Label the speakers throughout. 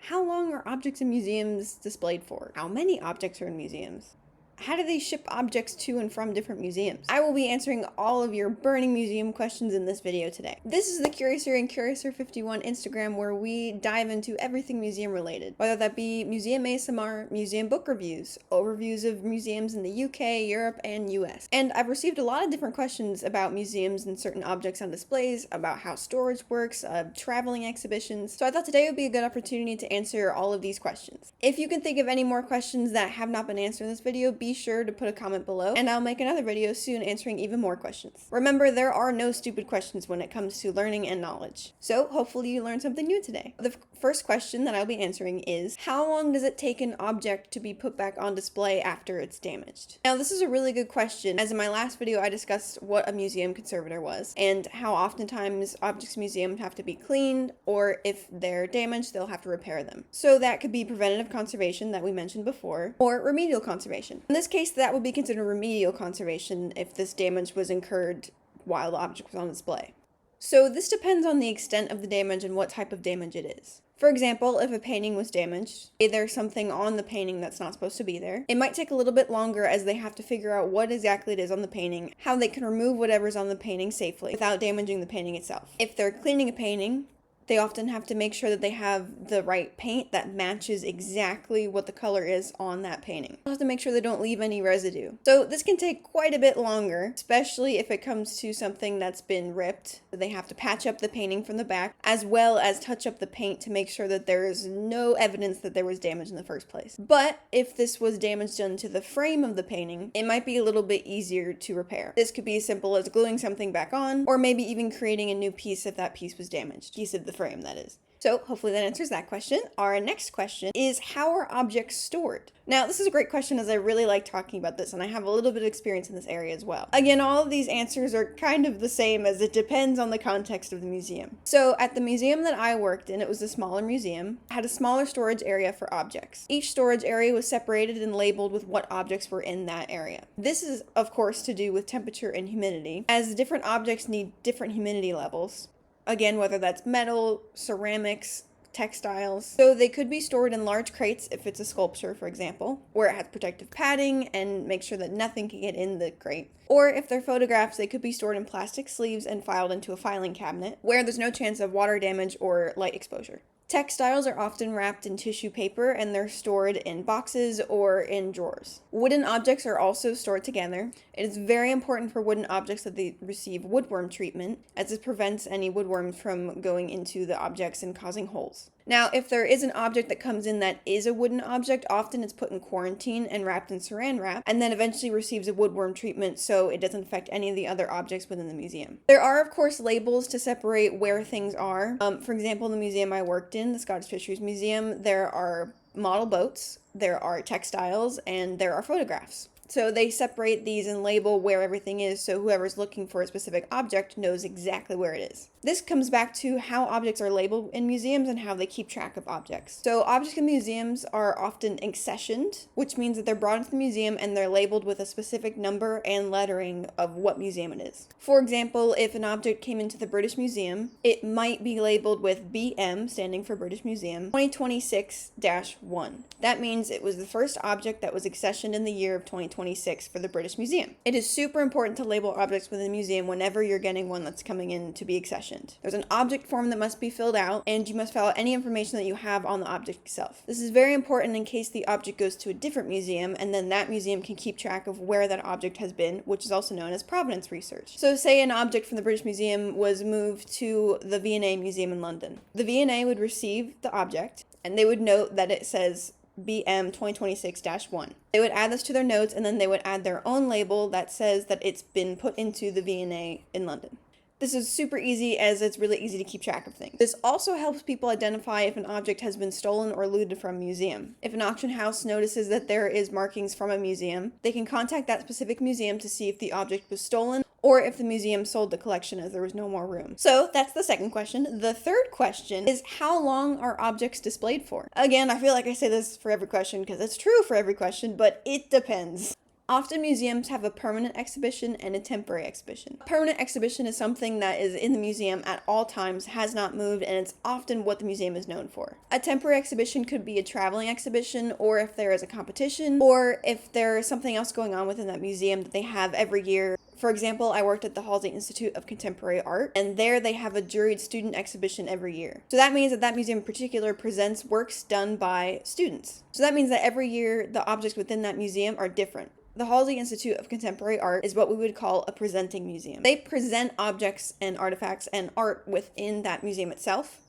Speaker 1: How long are objects in museums displayed for? How many objects are in museums? How do they ship objects to and from different museums? I will be answering all of your burning museum questions in this video today. This is the Curiouser and Curiouser51 Instagram, where we dive into everything museum related, whether that be museum ASMR, museum book reviews, overviews of museums in the UK, Europe, and US. And I've received a lot of different questions about museums and certain objects on displays, about how storage works, traveling exhibitions, so I thought today would be a good opportunity to answer all of these questions. If you can think of any more questions that have not been answered in this video, be sure to put a comment below, and I'll make another video soon answering even more questions. Remember, there are no stupid questions when it comes to learning and knowledge. So hopefully you learned something new today. The first question that I'll be answering is, how long does it take an object to be put back on display after it's damaged? Now, this is a really good question, as in my last video I discussed what a museum conservator was, and how oftentimes objects in museums have to be cleaned, or if they're damaged, they'll have to repair them. So that could be preventative conservation that we mentioned before, or remedial conservation. In this case, that would be considered remedial conservation if this damage was incurred while the object was on display. So this depends on the extent of the damage and what type of damage it is. For example, if a painting was damaged, there's something on the painting that's not supposed to be there. It might take a little bit longer, as they have to figure out what exactly it is on the painting, how they can remove whatever's on the painting safely without damaging the painting itself. If they're cleaning a painting, they often have to make sure that they have the right paint that matches exactly what the color is on that painting. They have to make sure they don't leave any residue. So this can take quite a bit longer, especially if it comes to something that's been ripped. They have to patch up the painting from the back, as well as touch up the paint to make sure that there is no evidence that there was damage in the first place. But if this was damage done to the frame of the painting, it might be a little bit easier to repair. This could be as simple as gluing something back on, or maybe even creating a new piece if that piece was damaged. Piece of the frame, that is. So hopefully that answers that question. Our next question is, how are objects stored? Now, this is a great question, as I really like talking about this, and I have a little bit of experience in this area as well. Again, all of these answers are kind of the same, as it depends on the context of the museum. So at the museum that I worked in, it was a smaller museum, had a smaller storage area for objects. Each storage area was separated and labeled with what objects were in that area. This is, of course, to do with temperature and humidity, as different objects need different humidity levels. Again, whether that's metal, ceramics, textiles. So they could be stored in large crates if it's a sculpture, for example, where it has protective padding and make sure that nothing can get in the crate. Or if they're photographs, they could be stored in plastic sleeves and filed into a filing cabinet, where there's no chance of water damage or light exposure. Textiles are often wrapped in tissue paper, and they're stored in boxes or in drawers. Wooden objects are also stored together. It is very important for wooden objects that they receive woodworm treatment, as this prevents any woodworms from going into the objects and causing holes. Now, if there is an object that comes in that is a wooden object, often it's put in quarantine and wrapped in saran wrap, and then eventually receives a woodworm treatment so it doesn't affect any of the other objects within the museum. There are, of course, labels to separate where things are. For example, in the museum I worked in, the Scottish Fisheries Museum, there are model boats, there are textiles, and there are photographs. So they separate these and label where everything is, so whoever's looking for a specific object knows exactly where it is. This comes back to how objects are labeled in museums and how they keep track of objects. So objects in museums are often accessioned, which means that they're brought into the museum and they're labeled with a specific number and lettering of what museum it is. For example, if an object came into the British Museum, it might be labeled with BM, standing for British Museum, 2026-1. That means it was the first object that was accessioned in the year of 2026 for the British Museum. It is super important to label objects within a museum whenever you're getting one that's coming in to be accessioned. There's an object form that must be filled out, and you must fill out any information that you have on the object itself. This is very important in case the object goes to a different museum, and then that museum can keep track of where that object has been, which is also known as provenance research. So say an object from the British Museum was moved to the V&A Museum in London. The V&A would receive the object, and they would note that it says BM 2026-1. They would add this to their notes, and then they would add their own label that says that it's been put into the V&A in London. This is super easy, as it's really easy to keep track of things. This also helps people identify if an object has been stolen or looted from a museum. If an auction house notices that there is markings from a museum, they can contact that specific museum to see if the object was stolen or if the museum sold the collection as there was no more room. So that's the second question. The third question is, how long are objects displayed for? Again, I feel like I say this for every question because it's true for every question, but it depends. Often museums have a permanent exhibition and a temporary exhibition. A permanent exhibition is something that is in the museum at all times, has not moved, and it's often what the museum is known for. A temporary exhibition could be a traveling exhibition, or if there is a competition, or if there is something else going on within that museum that they have every year. For example, I worked at the Halsey Institute of Contemporary Art, and there they have a juried student exhibition every year. So that means that that museum in particular presents works done by students. So that means that every year the objects within that museum are different. The Halsey Institute of Contemporary Art is what we would call a presenting museum. They present objects and artifacts and art within that museum itself,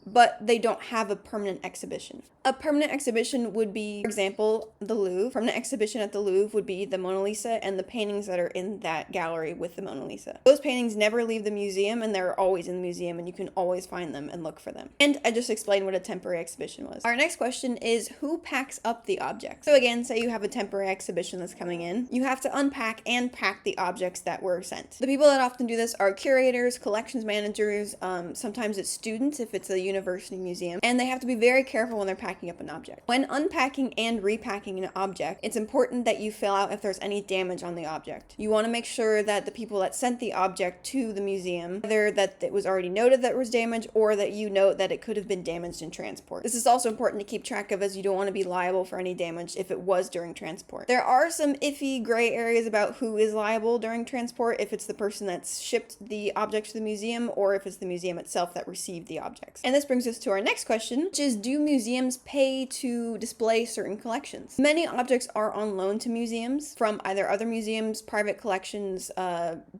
Speaker 1: but they don't have a permanent exhibition. A permanent exhibition would be, for example, the Louvre. Permanent exhibition at the Louvre would be the Mona Lisa and the paintings that are in that gallery with the Mona Lisa. Those paintings never leave the museum, and they're always in the museum, and you can always find them and look for them. And I just explained what a temporary exhibition was. Our next question is, who packs up the objects? So again, say you have a temporary exhibition that's coming in. You have to unpack and pack the objects that were sent. The people that often do this are curators, collections managers, sometimes it's students if it's a university museum, and they have to be very careful when they're packing up an object. When unpacking and repacking an object, it's important that you fill out if there's any damage on the object. You want to make sure that the people that sent the object to the museum, either that it was already noted that it was damaged or that you note that it could have been damaged in transport. This is also important to keep track of, as you don't want to be liable for any damage if it was during transport. There are some iffy gray areas about who is liable during transport, if it's the person that's shipped the object to the museum or if it's the museum itself that received the objects. And this brings us to our next question, which is, do museums pay to display certain collections? Many objects are on loan to museums from either other museums, private collections,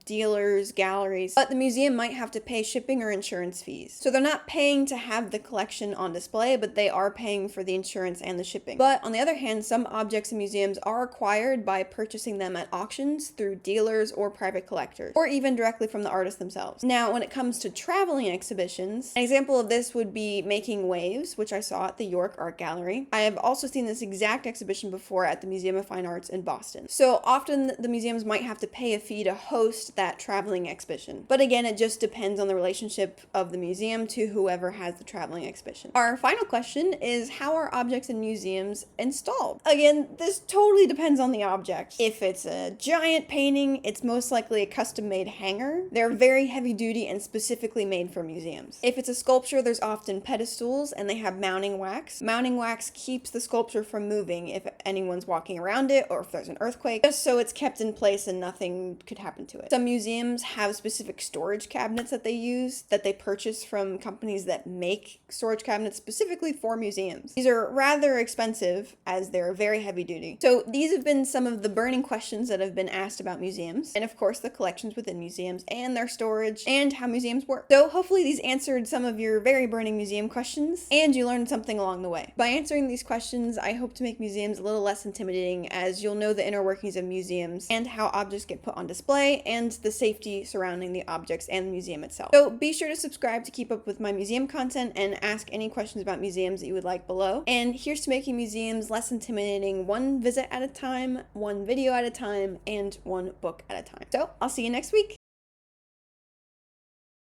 Speaker 1: dealers, galleries, but the museum might have to pay shipping or insurance fees. So they're not paying to have the collection on display, but they are paying for the insurance and the shipping. But on the other hand, some objects in museums are acquired by purchasing them at auctions through dealers or private collectors, or even directly from the artists themselves. Now, when it comes to traveling exhibitions, an example of this would be Making Waves, which I saw at the York Art Gallery. I have also seen this exact exhibition before at the Museum of Fine Arts in Boston. So often the museums might have to pay a fee to host that traveling exhibition. But again, it just depends on the relationship of the museum to whoever has the traveling exhibition. Our final question is, how are objects in museums installed? Again, this totally depends on the object. If it's a giant painting, it's most likely a custom-made hanger. They're very heavy duty and specifically made for museums. If it's a sculpture, there's often pedestals and they have mounting wax. Mounting wax keeps the sculpture from moving if anyone's walking around it or if there's an earthquake, just so it's kept in place and nothing could happen to it. Some museums have specific storage cabinets that they use, that they purchase from companies that make storage cabinets specifically for museums. These are rather expensive as they're very heavy duty. So these have been some of the burning questions that have been asked about museums, and of course the collections within museums and their storage and how museums work. So hopefully these answered some of your very burning museum questions and you learned something along the way. By answering these questions, I hope to make museums a little less intimidating, as you'll know the inner workings of museums and how objects get put on display and the safety surrounding the objects and the museum itself. So be sure to subscribe to keep up with my museum content and ask any questions about museums that you would like below. And here's to making museums less intimidating, one visit at a time, one video at a time, and one book at a time. So I'll see you next week.